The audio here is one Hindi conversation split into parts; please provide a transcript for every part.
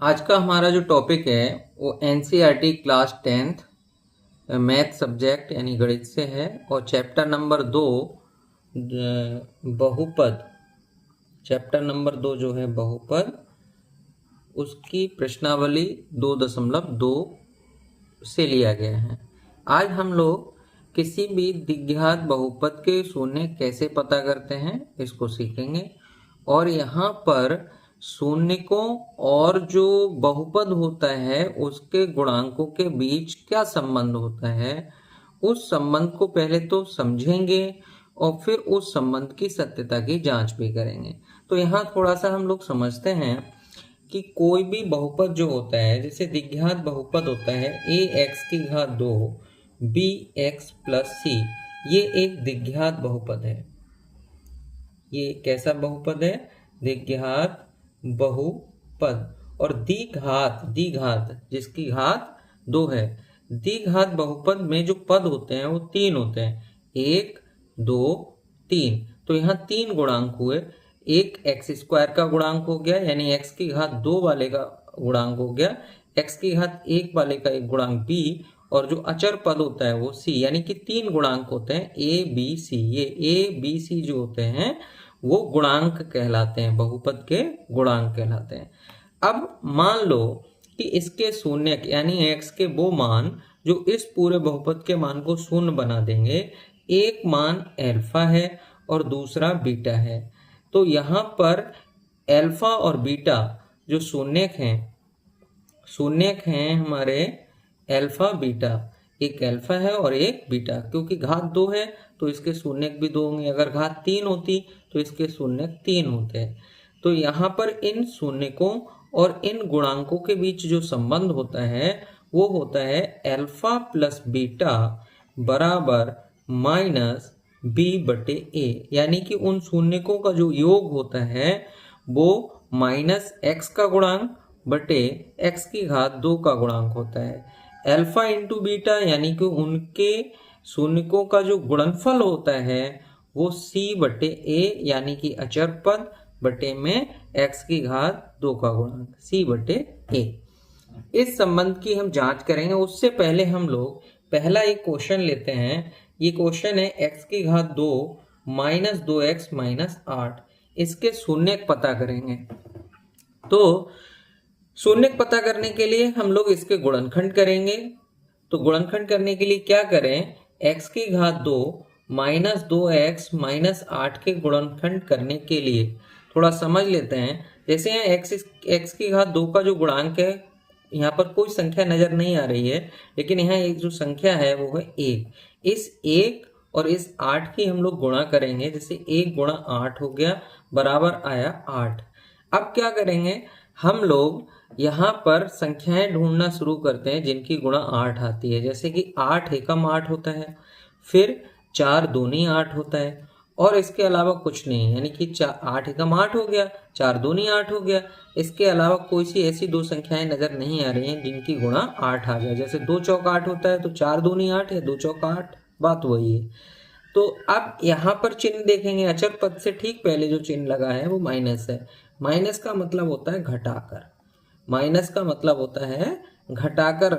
आज का हमारा जो टॉपिक है वो NCERT class 10th math subject यानी गणित से है और चैप्टर नंबर 2 बहुपद। चैप्टर नंबर 2 जो है बहुपद, उसकी प्रश्नावली 2.2 से लिया गया है। आज हम लोग किसी भी द्विघात बहुपद के शून्य कैसे पता करते हैं इसको सीखेंगे और यहाँ पर शून्यकों और जो बहुपद होता है उसके गुणांकों के बीच क्या संबंध होता है उस संबंध को पहले तो समझेंगे और फिर उस संबंध की सत्यता की जांच भी करेंगे। तो यहाँ थोड़ा सा हम लोग समझते हैं कि कोई भी बहुपद जो होता है, जैसे द्विघात बहुपद होता है ax⁴ bx + c, ये एक द्विघात बहुपद है। ये कैसा बहुपद है? द्विघात बहुपद। और द्विघात जिसकी घात 2 है, द्विघात बहुपद में जो पद होते हैं वो 3 होते हैं, 1 2 3। तो यहाँ 3 गुणांक हुए। एक x² का गुणांक हो गया यानी x⁴ वाले का गुणांक हो गया, x⁴ वाले का एक गुणांक b, और जो अचर पद होता है वो c, यानी कि 3 गुणांक होते हैं a b c। ये a b c जो होते हैं वो गुणांक कहलाते हैं, बहुपद के गुणांक कहलाते हैं। अब मान लो कि इसके शून्य यानी x के वो मान जो इस पूरे बहुपद के मान को शून्य बना देंगे, एक मान अल्फा है और दूसरा बीटा है। तो यहाँ पर अल्फा और बीटा जो शून्यक हैं हमारे अल्फा बीटा, एक अल्फा है और एक बीटा, क्योंकि घात 2 है तो इसके शून्यक भी 2 होंगे। अगर घात 3 होती तो इसके शून्यक 3 होते हैं। तो यहाँ पर इन शून्यकों और इन गुणांकों के बीच जो संबंध होता है वो होता है अल्फा + बीटा बराबर -b/a, यानी कि उन शून्यकों का जो योग होता है वो -x का गुणांक बटे x⁴ का गुणांक होता है। अल्फा × बीटा यानी कि उनके शून्यकों का जो गुणनफल होता है वो c/a, यानी कि अचर पद बटे में x⁴ का गुणांक c/a। इस संबंध की हम जांच करेंगे। उससे पहले हम लोग पहला एक क्वेश्चन लेते हैं। ये क्वेश्चन है x⁴ -2x - 8, इसके शून्यक पता करेंगे। तो शून्यक पता करने के लिए हम लोग इसके गुणनखंड करेंगे। तो गुणनखंड करने के लिए क्या करें? x⁴ -2x - 8 के गुणनखंड करने के लिए थोड़ा समझ लेते हैं। जैसे यहाँ x⁴ का जो गुणांक है, यहाँ पर कोई संख्या नजर नहीं आ रही है, लेकिन यहाँ एक जो संख्या है वो है 1। इस 1 और इस 8 की हम लोग गुणा करेंगे। जैसे 1 × 8 हो गया, बराबर आया 8। अब क्या करेंगे? हम लोग यहाँ पर संख्याएं ढूंढना शुरू करते हैं जिनकी गुणा 8 आती है। जैसे कि 8 एकम 8 होता है, फिर 4 दूनी 8 होता है, और इसके अलावा कुछ नहीं, यानी कि 8 एकम 8 हो गया, 4 दूनी 8 हो गया। इसके अलावा कोई सी ऐसी दो संख्याएं नजर नहीं आ रही हैं जिनकी गुणा 8 आ गया। जैसे 2 चौक 8 होता है तो 4 दूनी 8 है, 2 चौक 8, बात वही है। तो अब यहाँ पर चिन्ह देखेंगे, अचर पद से ठीक पहले जो चिन्ह लगा है वो माइनस है। माइनस का मतलब होता है घटाकर, माइनस का मतलब होता है घटाकर।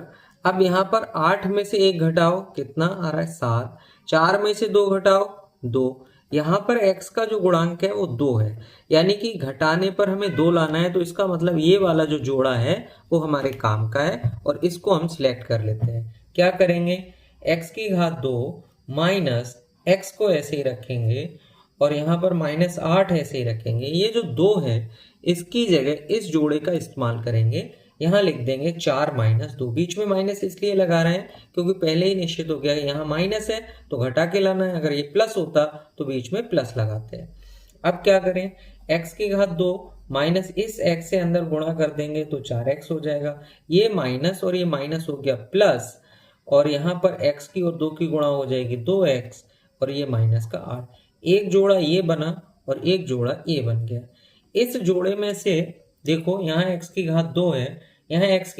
अब यहाँ पर 8 में से 1 घटाओ, कितना आ रहा है? 7। 4 में से 2 घटाओ, 2। यहाँ पर x का जो गुणांक है वो 2 है, यानी कि घटाने पर हमें 2 लाना है। तो इसका मतलब ये वाला जो जोड़ा है वो हमारे काम का है और इसको हम सिलेक्ट कर लेते हैं। क्या करेंगे? x⁴ माइनस x को ऐसे ही रखेंगे और यहाँ पर -8 ऐसे ही रखेंगे। ये जो 2 है इसकी जगह इस जोड़े का इस्तेमाल करेंगे। यहाँ लिख देंगे 4 - 2। बीच में माइनस इसलिए लगा रहे हैं क्योंकि पहले ही निश्चित हो गया यहाँ माइनस है तो घटा के लाना है। अगर ये प्लस होता तो बीच में प्लस लगाते हैं। अब क्या करें? x⁴ माइनस इस x से अंदर गुणा कर देंगे तो 4x हो जाएगा। ये माइनस और ये माइनस हो गया प्लस, और यहाँ पर x की और 2 की गुणा हो जाएगी 2x, और ये माइनस का 8। एक जोड़ा ये बना और एक जोड़ा ये बन गया। इस जोड़े में से देखो यहाँ x⁴ 2 है, यहाँ x⁴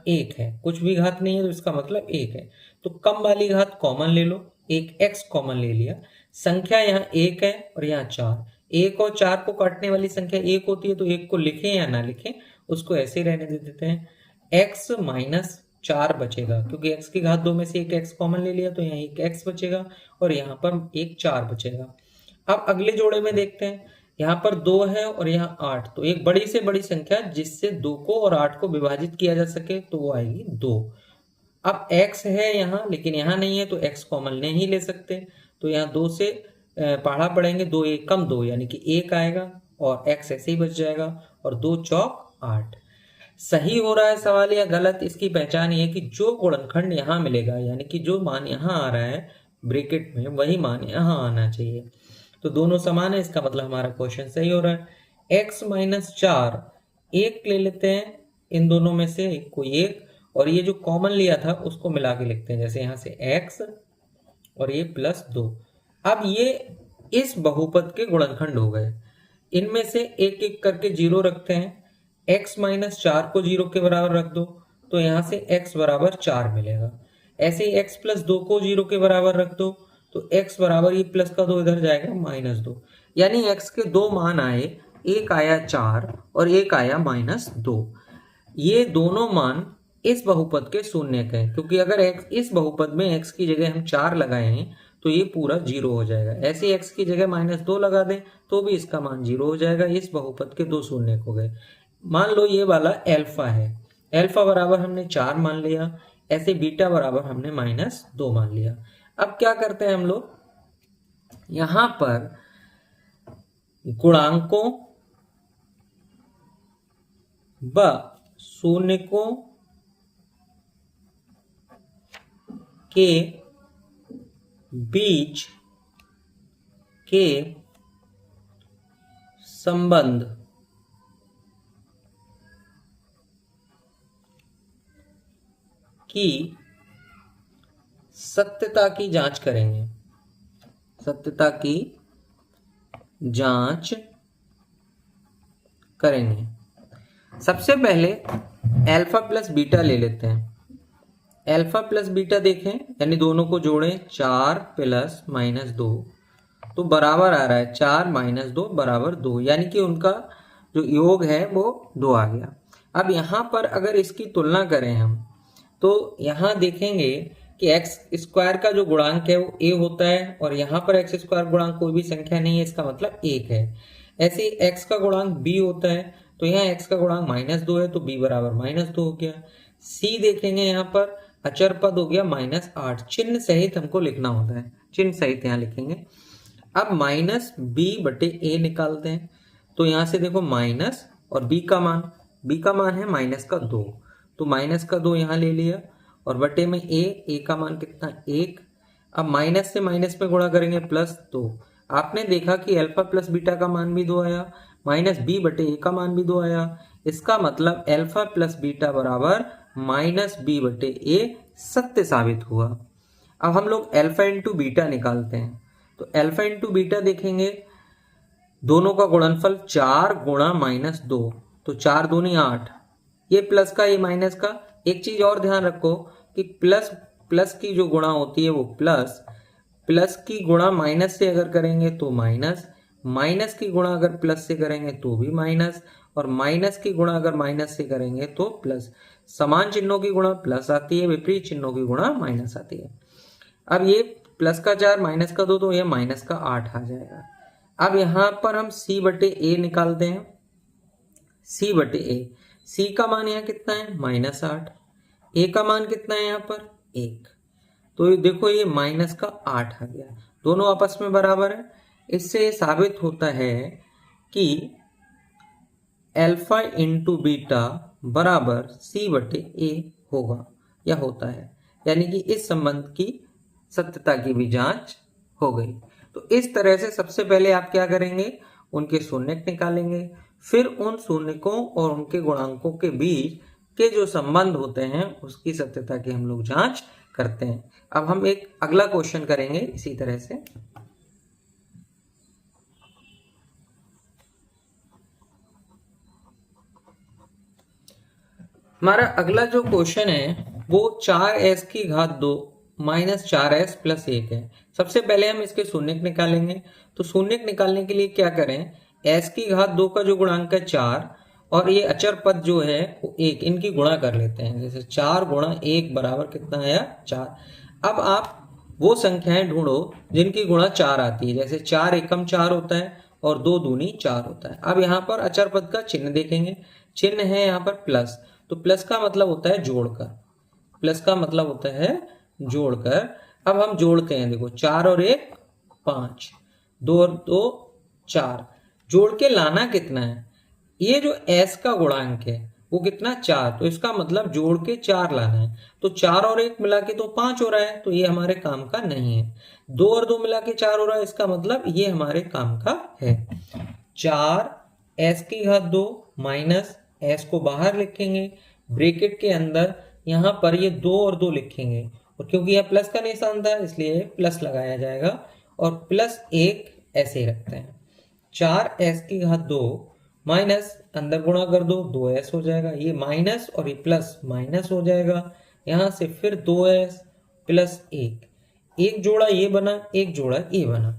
1 है, कुछ भी घात नहीं है तो इसका मतलब 1 है। तो कम वाली घात कॉमन ले लो, एक x कॉमन ले लिया। संख्या यहाँ 1 है और यहाँ 4। 1 और 4 को काटने वाली संख्या 1 होती है, तो 1 को लिखें या ना लिखें उसको ऐसे ही रहने दे देते हैं। x माइनस 4 बचेगा क्योंकि x की घात 2 में से एक x कॉमन ले लिया तो यहाँ एक x बचेगा और यहाँ पर एक 4 बचेगा। अब अगले जोड़े में देखते हैं, यहाँ पर 2 है और यहाँ 8, तो एक बड़ी से बड़ी संख्या जिससे 2 को और 8 को विभाजित किया जा सके तो वो आएगी 2। अब x है यहाँ लेकिन यहाँ नहीं है तो x कॉमन नहीं ले सकते, तो यहाँ 2 से पहाड़ा पड़ेंगे, 2 एक कम 2 यानी कि 1 आएगा और x ऐसे ही बच जाएगा और 2 चौक 8। सही हो रहा है सवाल या गलत, इसकी पहचान ये है कि जो गुणनखंड यहाँ मिलेगा यानी कि जो मान यहाँ आ रहा है ब्रैकेट में वही मान यहाँ आना चाहिए। तो दोनों समान है, इसका मतलब हमारा क्वेश्चन सही हो रहा है। x माइनस 4 एक ले लेते हैं, इन दोनों में से कोई एक, और ये जो कॉमन लिया था उसको मिला के लिखते हैं, जैसे यहाँ से x और ये प्लस 2। अब ये इस बहुपद के गुणनखंड हो गए। इनमें से एक एक करके 0 रखते हैं, x माइनस 4 को 0 के बराबर रख दो तो यहाँ से x बराबर 4 मिलेगा। ऐसे ही x प्लस 2 को 0 के बराबर रख दो तो x बराबर ये प्लस का 2 इधर जाएगा माइनस 2, यानी x के दो मान आए, एक आया 4 और एक आया माइनस 2। ये दोनों मान इस बहुपद के शून्य के हैं क्योंकि अगर x इस बहुपद में x की जगह हम 4 लगाए हैं तो ये पूरा 0 हो जाएगा। ऐसे ही x की जगह माइनस 2 लगा दें तो भी इसका मान 0 हो जाएगा। इस बहुपद के दो शून्य हो गए। मान लो ये वाला अल्फा है, अल्फा बराबर हमने 4 मान लिया, ऐसे बीटा बराबर हमने माइनस 2 मान लिया। अब क्या करते हैं हम लोग, यहां पर गुणांकों व शून्यकों के बीच के संबंध की सत्यता की जांच करेंगे। सत्यता की जांच करेंगे। सबसे पहले अल्फा प्लस बीटा ले लेते हैं। अल्फा प्लस बीटा देखें यानी दोनों को जोड़ें, 4 प्लस माइनस 2 तो बराबर आ रहा है 4 माइनस 2 बराबर 2, यानी कि उनका जो योग है वो 2 आ गया। अब यहाँ पर अगर इसकी तुलना करें हम तो यहाँ देखेंगे कि एक्स स्क्वायर का जो गुणांक है वो a होता है और यहाँ पर एक्स स्क्वायर गुणांक कोई भी संख्या नहीं है, इसका मतलब 1 है। ऐसे ही x का गुणांक b होता है तो यहाँ x का गुणांक माइनस 2 है तो b बराबर माइनस 2 हो गया। c देखेंगे यहाँ पर अचर पद हो गया माइनस 8, चिन्ह सहित हमको लिखना होता है, चिन्ह सहित यहाँ लिखेंगे। अब माइनस b बटे a निकालते हैं तो यहाँ से देखो माइनस और b का मान है माइनस का 2 तो माइनस का 2 यहाँ ले लिया और बटे में a का मान कितना 1। अब माइनस से माइनस में गुणा करेंगे प्लस 2। आपने देखा कि अल्फा प्लस बीटा का मान भी 2 आया, माइनस b बटे a का मान भी 2 आया। इसका मतलब अल्फा प्लस बीटा बराबर माइनस b बटे a सत्य साबित हुआ। अब हम लोग अल्फा इंटू बीटा निकालते हैं तो अल्फा इंटू बीटा देखेंगे, दोनों का गुणनफल 4 गुणा माइनस 2 तो 4 दूनी 8, ये प्लस का ये माइनस का। एक चीज और ध्यान रखो कि प्लस की जो गुणा होती है वो प्लस की गुणा माइनस से अगर करेंगे तो माइनस की गुणा अगर प्लस से करेंगे तो भी माइनस, और माइनस की गुणा अगर माइनस से करेंगे तो प्लस। समान चिन्हों की गुणा प्लस आती है, विपरीत चिन्हों की गुणा माइनस आती है। अब ये प्लस का 4 माइनस का 2 तो ये माइनस का 8 आ जाएगा। अब यहाँ पर हम c बटे a निकालते हैं। c बटे a, c का मान यहाँ कितना है माइनस 8, a का मान कितना है यहाँ पर 1, तो ये देखो ये माइनस का 8 आ गया, दोनों आपस में बराबर है। इससे साबित होता है कि अल्फा इंटू बीटा बराबर c बटे a होगा या होता है, यानी कि इस संबंध की सत्यता की भी जांच हो गई। तो इस तरह से सबसे पहले आप क्या करेंगे, उनके शून्यक निकालेंगे, फिर उन शून्यकों और उनके गुणांकों के बीच के जो संबंध होते हैं उसकी सत्यता की हम लोग जांच करते हैं। अब हम एक अगला क्वेश्चन करेंगे इसी तरह से। हमारा अगला जो क्वेश्चन है वो 4s की घात 2 माइनस 4s प्लस 1 है। सबसे पहले हम इसके शून्यक निकालेंगे। तो शून्यक निकालने के लिए क्या करें, s की घात 2 का जो गुणांक है 4 और ये अचर पद जो है वो एक, इनकी गुणा कर लेते हैं। जैसे 4 गुणा 1 बराबर कितना आया 4। अब आप वो संख्याएं ढूंढो जिनकी गुणा 4 आती है। जैसे 4 एकम 4 होता है और 2 दूनी 4 होता है। अब यहाँ पर अचर पद का चिन्ह देखेंगे, चिन्ह है यहाँ पर प्लस, तो प्लस का मतलब होता है जोड़कर, प्लस का मतलब होता है जोड़कर। अब हम जोड़ते हैं, देखो 4 और 1 5, 2 और 2 4, जोड़ के लाना कितना है, ये जो s का गुणांक है वो कितना 4, तो इसका मतलब जोड़ के 4 लाना है। तो 4 और 1 मिला के तो 5 हो रहा है, तो ये हमारे काम का नहीं है। 2 और 2 मिला के 4 हो रहा है, इसका मतलब ये हमारे काम का है। 4 s की घात 2 माइनस s को बाहर लिखेंगे, ब्रैकेट के अंदर यहाँ पर ये 2 और 2 लिखेंगे, और क्योंकि यह प्लस का निशान था इसलिए प्लस लगाया जाएगा, और प्लस 1 ऐसे रखते हैं। 4s की घात 2 माइनस अंदर गुणा कर दो 2s हो जाएगा, ये माइनस और ये प्लस माइनस हो जाएगा, यहां से फिर 2s प्लस 1, एक जोड़ा ये बना, एक जोड़ा ये बना।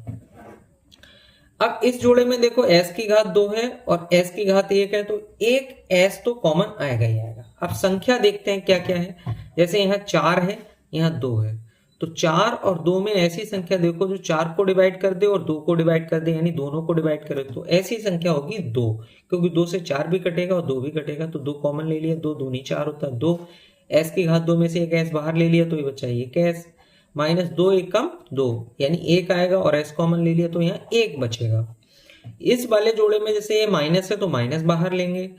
अब इस जोड़े में देखो s की घात 2 है और s की घात 1 है, तो एक s तो कॉमन आएगा ही आएगा। अब संख्या देखते हैं क्या क्या है। जैसे यहाँ 4 है, यहाँ 2 है, तो 4 और 2 में ऐसी संख्या देखो जो 4 को डिवाइड कर दे और 2 को डिवाइड कर दे, यानी दोनों को डिवाइड करे, तो ऐसी संख्या होगी 2, क्योंकि 2 से 4 भी कटेगा और 2 भी कटेगा, तो 2 कॉमन ले लिया, 2 दूनी 4 होता है 2। s की घात 2 में से एक s बाहर ले लिया तो ये बचा एक s, माइनस 2 एकम 2 यानी 1 आएगा, और s कॉमन ले लिया तो यहाँ 1 बचेगा। इस वाले जोड़े में जैसे ये माइनस है तो माइनस बाहर लेंगे,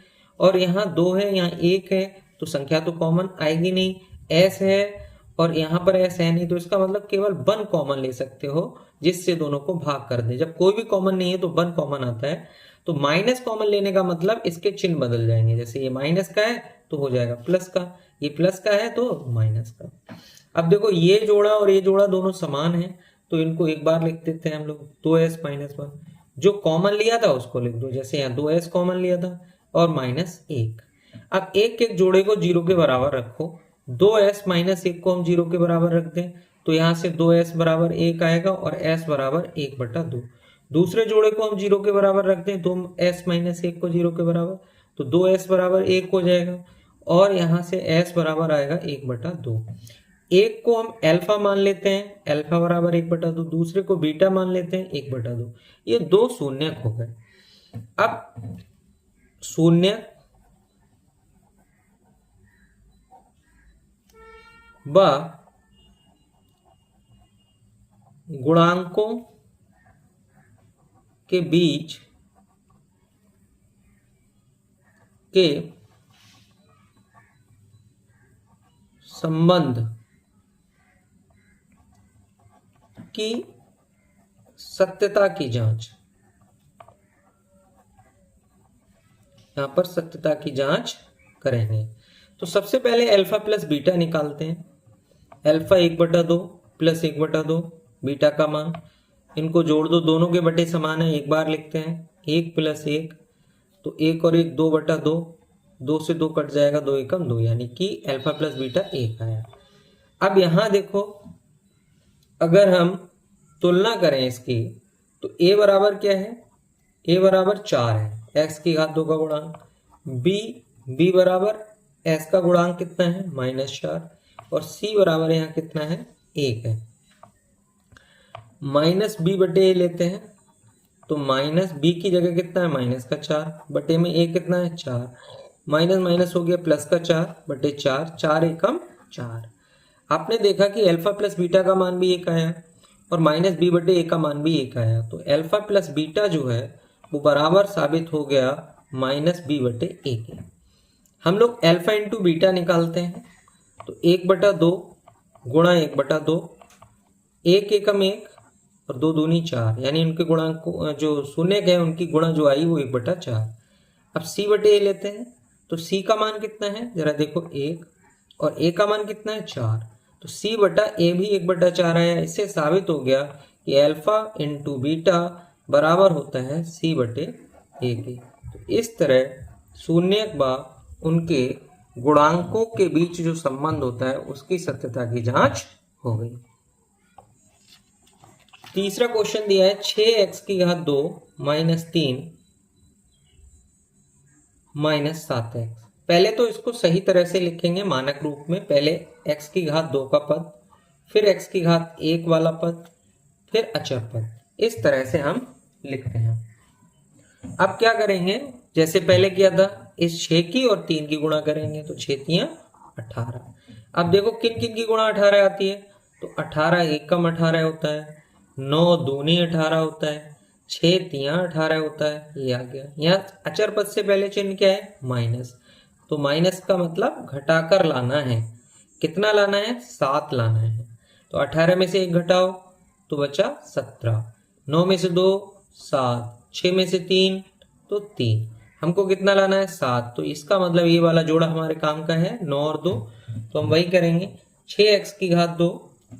और यहाँ 2 है यहाँ 1 है, तो संख्या तो कॉमन आएगी नहीं, s है और यहाँ पर s है नहीं, तो इसका मतलब केवल 1 कॉमन ले सकते हो जिससे दोनों को भाग कर दे। जब कोई भी कॉमन नहीं है तो 1 कॉमन आता है, तो माइनस कॉमन लेने का मतलब इसके चिन्ह बदल जाएंगे। जैसे ये माइनस का है तो हो जाएगा प्लस का, ये प्लस का है तो माइनस का। अब देखो ये जोड़ा और ये जोड़ा दोनों समान है, तो इनको एक बार लिख देते हैं हम लोग, 2s माइनस 1। जो कॉमन लिया था उसको लिख दो, जैसे यहाँ 2s कॉमन लिया था और माइनस 1। अब एक एक जोड़े को 0 के बराबर रखो, 2s माइनस 1 को हम 0 के बराबर रख दें तो यहाँ से 2s बराबर 1 आएगा और s बराबर 1/2। दूसरे जोड़े को हम 0 के बराबर रख दें, 2s माइनस 1 को 0 के बराबर, तो 2s बराबर 1 हो जाएगा, और यहाँ से s बराबर आएगा 1/2। एक को हम अल्फा मान लेते हैं, अल्फा बराबर 1/2, दूसरे को बीटा मान लेते हैं 1/2। ये 2 शून्यक हो गए। अब शून्यक व गुणांकों के बीच के संबंध की सत्यता की जांच, यहां पर सत्यता की जांच करेंगे। तो सबसे पहले अल्फा प्लस बीटा निकालते हैं। अल्फा 1/2 प्लस 1/2 बीटा का मान, इनको जोड़ दो, दोनों के बटे समान है, एक बार लिखते हैं, 1 प्लस 1, तो 1 और 1 2/2, 2 से 2 कट जाएगा, 2 एकम 2, यानी कि अल्फा प्लस बीटा 1 आया। अब यहां देखो अगर हम तुलना करें इसकी, तो a बराबर क्या है, a बराबर 4 है, x की घात 2 का गुणांक, b बराबर s का गुणांक कितना है -4, और c बराबर यहाँ कितना है 1 है। माइनस b बटे a लेते हैं, तो माइनस b की जगह कितना है माइनस का 4, बटे में a कितना है 4, माइनस माइनस हो गया प्लस का 4 बटे 4, 4 एकम 4। आपने देखा कि अल्फा प्लस बीटा का मान भी 1 आया और माइनस b बटे a का मान भी 1 आया, तो अल्फा प्लस बीटा जो है वो बराबर साबित हो गया माइनस b बटे a के। हम लोग अल्फा इंटू बीटा निकालते हैं, तो 1/2 गुणा 1/2, 1 एकम 1 और 2 दूनी 4, यानी उनके गुणांक को जो शून्य है उनकी गुणा जो आई वो 1/4। अब c बटे a लेते हैं, तो c का मान कितना है जरा देखो 1, और a का मान कितना है 4, तो c बटा a भी 1/4 आया। इससे साबित हो गया कि अल्फा इंटू बीटा बराबर होता है c बटे a के। तो इस तरह शून्यक व उनके गुणांकों के बीच जो संबंध होता है उसकी सत्यता की जांच हो गई। तीसरा क्वेश्चन दिया है 6x की घात 2 माइनस 3 -7x। पहले तो इसको सही तरह से लिखेंगे मानक रूप में, पहले x की घात 2 का पद, फिर x की घात 1 वाला पद, फिर अचर पद। इस तरह से हम लिखते हैं। अब क्या करेंगे, जैसे पहले किया था, इस 6 की और 3 की गुणा करेंगे, तो 6 तियां 18। अब देखो किन किन की गुणा 18 आती है, तो 18 एकम 18 होता है, 9 दूनी 18 होता है, 6 तियां 18 होता है, ये आ गया। यहाँ अचर पद से पहले चिन्ह क्या है, माइनस, तो माइनस का मतलब घटाकर लाना है। कितना लाना है, 7 लाना है। तो 18 में से 1 घटाओ तो बचा 17, 9 में से 2 7, 6 में से 3 तो 3, हमको कितना लाना है, 7। तो इसका मतलब ये वाला जोड़ा हमारे काम का है, 9 और 2। तो हम वही करेंगे, 6x की घात 2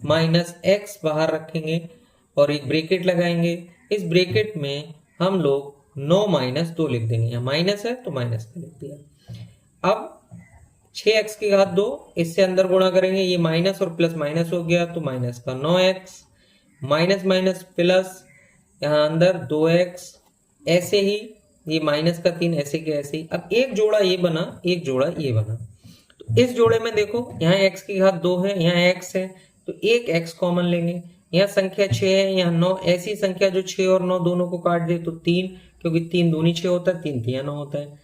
माइनस x बाहर रखेंगे और एक ब्रैकेट लगाएंगे। इस ब्रैकेट में हम लोग 9 माइनस 2 लिख देंगे, यहाँ माइनस है तो माइनस का लिख दिया। अब 6x की घात 2 इससे अंदर गुणा करेंगे, ये माइनस और प्लस माइनस हो गया तो माइनस का 9x, माइनस माइनस प्लस, यहाँ अंदर 2x, ऐसे ही ये माइनस का 3 ऐसे के ऐसे ही। अब एक जोड़ा ये बना, एक जोड़ा ये बना, तो इस जोड़े में देखो यहाँ x की घात 2 है, यहाँ x है, तो एक x कॉमन लेंगे। यहाँ संख्या 6 है, यहाँ 9, ऐसी संख्या जो 6 और 9 दोनों को काट दे तो 3, क्योंकि 3 दूनी 6 होता है, 3 तिया 9 होता है।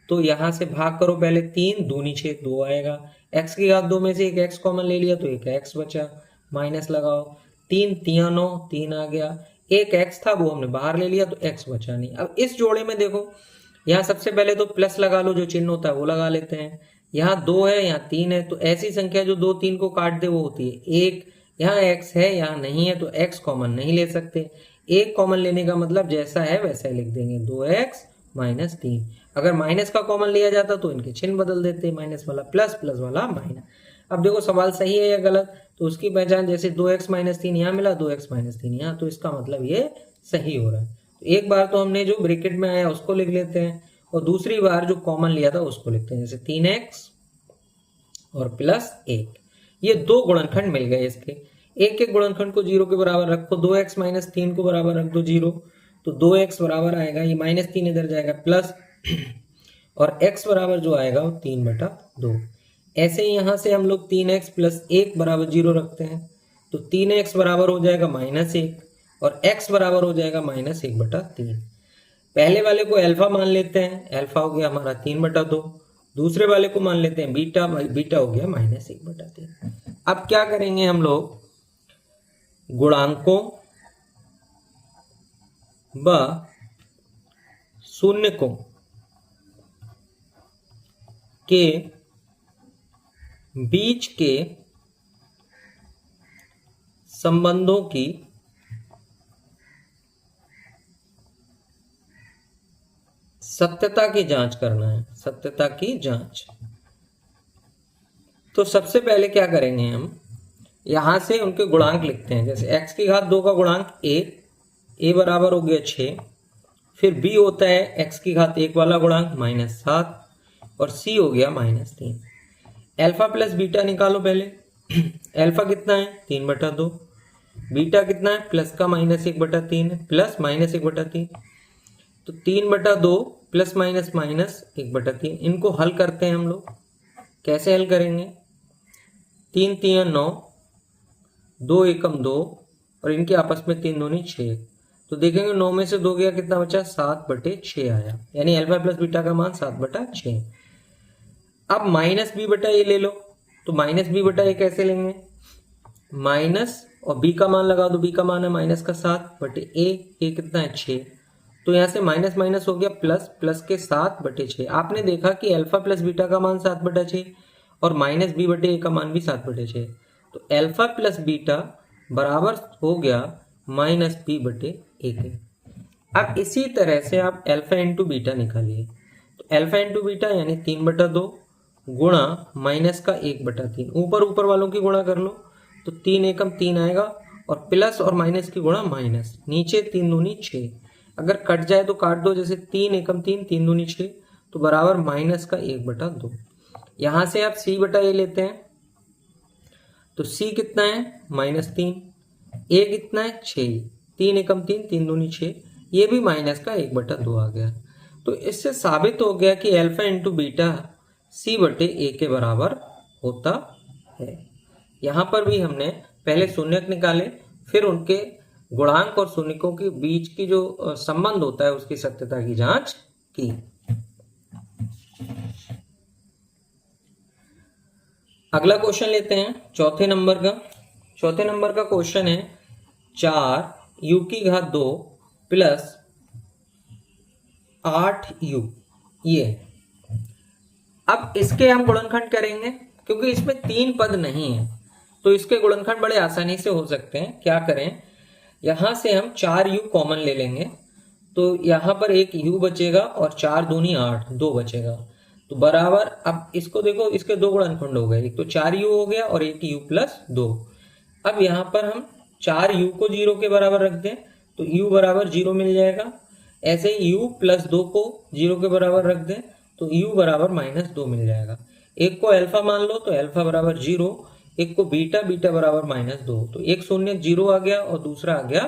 तो यहाँ से भाग करो पहले, 3 दूनी 6 2 आएगा, x की घात 2 में से एक x कॉमन ले लिया तो एक x बचा, माइनस लगाओ, 3 तिया 9 3 आ गया, एक x था वो हमने बाहर ले लिया तो x बचा नहीं। अब इस जोड़े में देखो, यहाँ सबसे पहले तो प्लस लगा लो, जो चिन्ह होता है वो लगा लेते हैं। यहाँ 2 है, यहाँ 3 है, तो ऐसी संख्या जो 2 3 को काट दे वो होती है 1। यहाँ x है, यहाँ नहीं है, तो x कॉमन नहीं ले सकते। एक कॉमन लेने का मतलब जैसा है वैसा ही लिख देंगे, 2x माइनस 3। अगर माइनस का कॉमन लिया जाता तो इनके चिन्ह बदल देते, माइनस वाला प्लस, प्लस वाला माइनस। अब देखो सवाल सही है या गलत, तो उसकी पहचान जैसे 2x माइनस 3 यहाँ मिला, 2x माइनस 3 यहाँ, तो इसका मतलब ये सही हो रहा है। तो एक बार तो हमने जो ब्रैकेट में आया उसको लिख लेते हैं, और दूसरी बार जो कॉमन लिया था उसको लिखते हैं, जैसे 3x और प्लस 1। ये दो गुणनखंड मिल गए इसके। एक एक गुणनखंड को 0 के बराबर रखो, 2x माइनस 3 को बराबर रख दो 0, तो 2x बराबर आएगा, ये माइनस 3 इधर जाएगा प्लस, और x बराबर जो आएगा वो 3/2। ऐसे ही यहाँ से हम लोग 3x प्लस 1 बराबर 0 रखते हैं, तो 3x बराबर हो जाएगा -1 और x बराबर हो जाएगा -1/3। पहले वाले को अल्फा मान लेते हैं, अल्फा हो गया हमारा 3/2। दूसरे वाले को मान लेते हैं बीटा, बीटा हो गया -1/3। अब क्या करेंगे हम लोग, गुणांकों व शून्यकों के बीच के संबंधों की सत्यता की जांच करना है, सत्यता की जांच। तो सबसे पहले क्या करेंगे, हम यहां से उनके गुणांक लिखते हैं। जैसे x की घात 2 का गुणांक a बराबर हो गया 6, फिर b होता है x की घात 1 वाला गुणांक -7, और c हो गया -3। अल्फा प्लस बीटा निकालो पहले। अल्फा कितना है 3/2, बीटा कितना है प्लस का -1/3 है, प्लस -1/3, तो 3/2 प्लस माइनस माइनस 1/3। इनको हल करते हैं हम लोग। कैसे हल करेंगे, 3 तिया 9, 2 एकम 2, और इनके आपस में 3 दूनी 6, तो देखेंगे 9 में से 2 गया, कितना बचा 7/6 आया, यानी अल्फा प्लस बीटा का मान 7/6। अब माइनस बी बटा ए ले लो, तो माइनस बी बटा ए कैसे लेंगे, माइनस और बी का मान लगा दो, बी का मान है माइनस का 7/ए, ये कितना है 6, तो यहाँ से माइनस माइनस हो गया प्लस, प्लस के 7/6। आपने देखा कि अल्फा प्लस बीटा का मान 7/6 और माइनस बी बटे ए का मान भी 7/6, तो अल्फा प्लस बीटा बराबर हो गया माइनस बी बटे ए के। अब इसी तरह से आप अल्फा इंटू बीटा निकालिए, तो अल्फा इंटू बीटा यानी 3/2 गुणा माइनस का 1/3, ऊपर ऊपर वालों की गुणा कर लो, तो 3 एकम 3 आएगा, और प्लस और माइनस की गुणा माइनस, नीचे 3 दूनी 6, अगर कट जाए तो काट दो, जैसे 3 एकम 3, 3 दूनी 6, तो बराबर माइनस का 1/2। यहां से आप c बटा ए लेते हैं, तो c कितना है -3, a कितना है 6, 3 एकम 3, 3 दूनी 6, ये भी माइनस का 1/2 आ गया। तो इससे साबित हो गया कि अल्फा इंटू बीटा सी बटे ए के बराबर होता है। यहाँ पर भी हमने पहले शून्यक निकाले, फिर उनके गुणांक और शून्यकों के बीच की जो संबंध होता है उसकी सत्यता की जांच की। अगला क्वेश्चन लेते हैं चौथे नंबर का। चौथे नंबर का क्वेश्चन है 4u की घात 2 प्लस 8u ये। अब इसके हम गुणनखंड करेंगे, क्योंकि इसमें 3 पद नहीं है तो इसके गुणनखंड बड़े आसानी से हो सकते हैं। क्या करें, यहां से हम 4u कॉमन ले लेंगे, तो यहां पर एक u बचेगा और 4 दूनी 8, 2 बचेगा, तो बराबर। अब इसको देखो, इसके दो गुणनखंड हो गए, एक तो 4u हो गया और एक u प्लस 2। अब यहाँ पर हम 4u को 0 के बराबर रख दें तो u बराबर 0 मिल जाएगा। ऐसे ही u प्लस 2 को 0 के बराबर रख दें तो u बराबर -2 मिल जाएगा। एक को अल्फा मान लो तो अल्फा बराबर 0, एक को बीटा, बीटा बराबर -2, तो एक शून्य 0 आ गया और दूसरा आ गया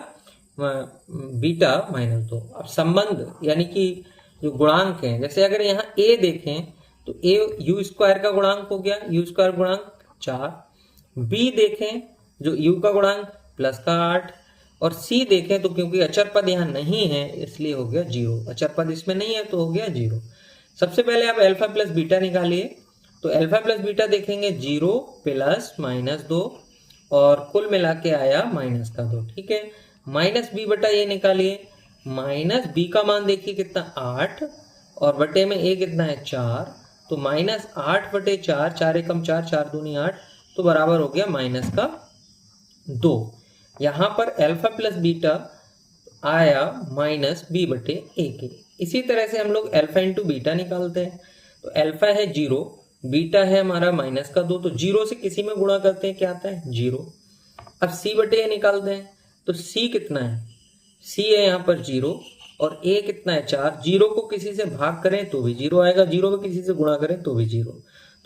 बीटा -2। अब संबंध यानी कि जो गुणांक है, जैसे अगर यहाँ a देखें तो a u स्क्वायर का गुणांक हो गया, u स्क्वायर गुणांक 4। b देखें जो u का गुणांक प्लस का 8, और c देखें तो क्योंकि अचर पद यहाँ नहीं है इसलिए हो गया 0, अचर पद इसमें नहीं है तो हो गया 0। सबसे पहले आप अल्फा प्लस बीटा निकालिए, तो अल्फा प्लस बीटा देखेंगे 0 प्लस -2 और कुल मिला के आया -2, ठीक है। माइनस b बटा ये निकालिए, माइनस b का मान देखिए कितना 8 और बटे में a कितना है 4, तो -8 बटे 4, 4 एकम 4, 4 दूनी 8, तो बराबर हो गया -2। यहाँ पर अल्फा प्लस बीटा आया -b बटे a के। इसी तरह से हम लोग अल्फा इंटू बीटा निकालते हैं, तो अल्फा है 0, बीटा है हमारा -2, तो 0 से किसी में गुणा करते हैं क्या आता है 0। अब c बटे a निकालते हैं, तो c कितना है, c है यहाँ पर 0 और a कितना है 4। 0 को किसी से भाग करें तो भी 0 आएगा, 0 को किसी से गुणा करें तो भी 0,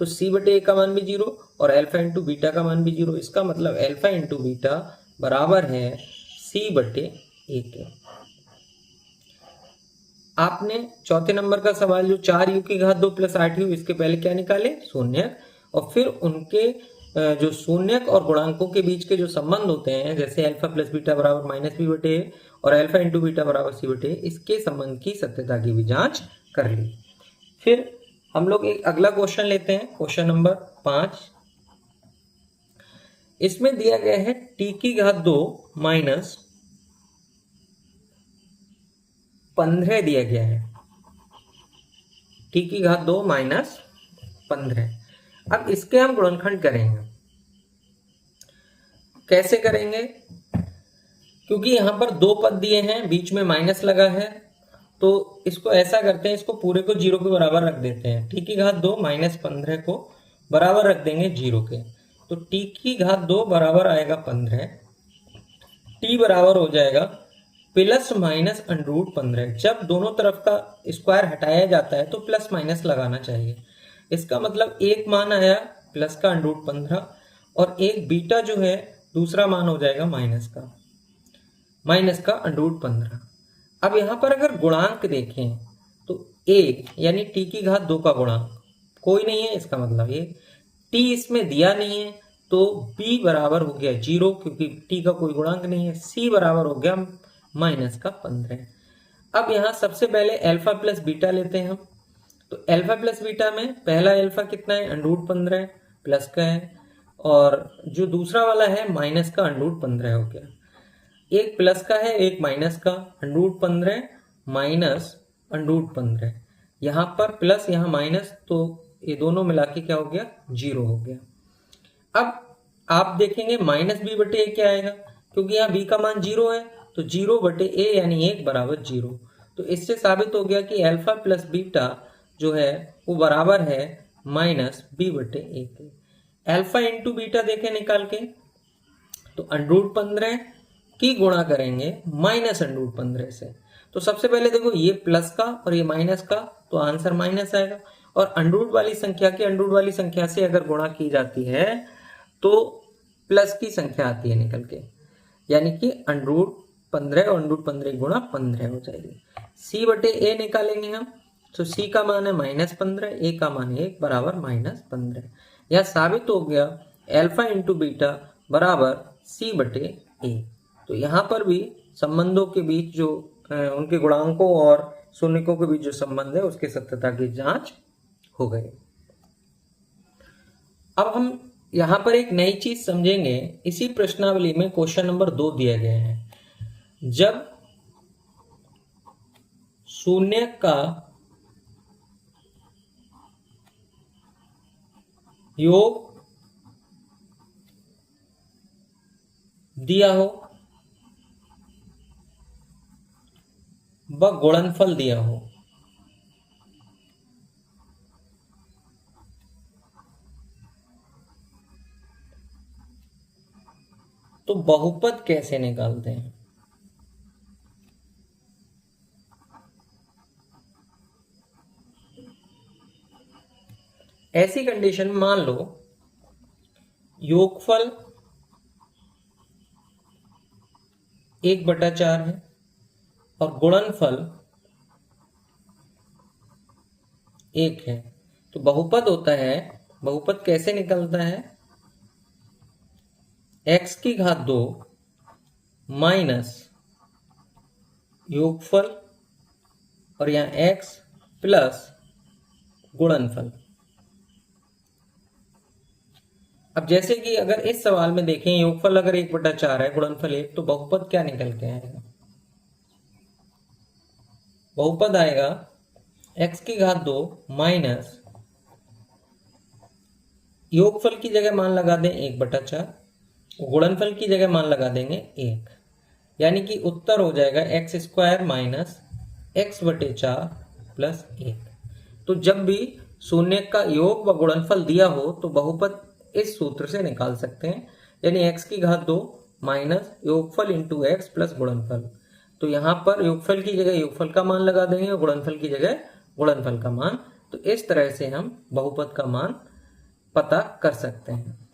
तो c बटे a का मान भी 0 और अल्फा इंटू बीटा का मान भी 0। इसका मतलब अल्फा इंटू बीटा बराबर है c बटे a के। आपने चौथे नंबर का सवाल जो 4u की घात 2 प्लस 8u, इसके पहले क्या निकाले शून्यक, और फिर उनके जो शून्यक और गुणांकों के बीच के जो संबंध होते हैं, जैसे अल्फा प्लस बीटा बराबर -b बटे और अल्फा इंटू बीटा बराबर c बटे, इसके संबंध की सत्यता की भी जांच कर ली। फिर हम लोग एक अगला क्वेश्चन लेते हैं, क्वेश्चन नंबर 5। इसमें दिया गया है t की घात 2 माइनस 15 दिया गया है, t की घात 2 माइनस 15। अब इसके हम गुणनखंड करेंगे, कैसे करेंगे, क्योंकि यहां पर 2 पद दिए हैं, बीच में माइनस लगा है, तो इसको ऐसा करते हैं, इसको पूरे को 0 के बराबर रख देते हैं। t की घात 2 माइनस 15 को बराबर रख देंगे 0 के, तो t की घात 2 बराबर आएगा 15, t बराबर हो जाएगा प्लस माइनस अंडरूट 15। जब दोनों तरफ का स्क्वायर हटाया जाता है तो प्लस माइनस लगाना चाहिए। इसका मतलब एक मान आया प्लस का अंडरूट 15 और एक बीटा जो है दूसरा मान हो जाएगा माइनस का अंडरूट 15। अब यहाँ पर अगर गुणांक देखें तो a यानी t की घात 2 का गुणांक कोई नहीं है, इसका मतलब ये t इसमें दिया नहीं है, तो b बराबर हो गया 0 क्योंकि t का कोई गुणांक नहीं है। c बराबर हो गया -15। अब यहाँ सबसे पहले अल्फा प्लस बीटा लेते हैं हम, तो अल्फा प्लस बीटा में पहला अल्फा कितना है अंडरूट 15 प्लस का है, और जो दूसरा वाला है माइनस का अंडरूट 15 हो गया। एक प्लस का है एक माइनस का, अंडरूट 15 माइनस अंडरूट 15, यहाँ पर प्लस यहाँ माइनस, तो ये दोनों मिला के क्या हो गया 0 हो गया। अब आप देखेंगे -b बटे a क्या आएगा, क्योंकि यहाँ b का मान 0 है, तो 0 बटे a यानी 1 बराबर 0। तो इससे साबित हो गया कि अल्फा प्लस बीटा जो है वो बराबर है -b बटे a के। अल्फा इंटू बीटा देखें निकाल के, तो अंडरूट 15 की गुणा करेंगे माइनस अंडरूट 15 से, तो सबसे पहले देखो ये प्लस का और ये माइनस का, तो आंसर माइनस आएगा। और अंडरूट वाली संख्या की अंडरूट वाली संख्या से अगर गुणा की जाती है तो प्लस की संख्या आती है निकल के, यानी कि अंडरूट 15 और √15 गुणा 15 हो जाएगी। c बटे a निकालेंगे हम, तो c का मान है -15, a का मान 1 बराबर -15। यह साबित हो गया अल्फा इंटू बीटा बराबर c बटे a। तो यहाँ पर भी संबंधों के बीच जो उनके गुणांकों और शून्यकों के बीच जो संबंध है उसके सत्यता की जांच हो गई। अब हम यहाँ पर एक नई चीज समझेंगे। इसी प्रश्नावली में क्वेश्चन नंबर 2 दिया गया है। जब शून्य का योग दिया हो व गुणनफल दिया हो, तो बहुपद कैसे निकालते हैं? ऐसी कंडीशन मान लो योगफल 1/4 है और गुणनफल 1 है, तो बहुपद होता है, बहुपद कैसे निकलता है? x की घात 2 माइनस योगफल और यहाँ x प्लस गुणनफल। अब जैसे कि अगर इस सवाल में देखें योगफल अगर 1/4 है, गुणनफल 1, तो बहुपद क्या निकल के आएगा? बहुपद आएगा x की घात 2 माइनस योगफल की जगह मान लगा दें 1/4, गुणनफल की जगह मान लगा देंगे 1, यानी कि उत्तर हो जाएगा x² माइनस x/4 प्लस 1। तो जब भी शून्य का योग व गुणनफल दिया हो तो बहुपद इस सूत्र से निकाल सकते हैं, यानी x की घात 2 माइनस योगफल इंटू x प्लस गुणनफल। तो यहाँ पर योगफल की जगह योगफल का मान लगा देंगे और गुणनफल की जगह गुणनफल का मान। तो इस तरह से हम बहुपद का मान पता कर सकते हैं।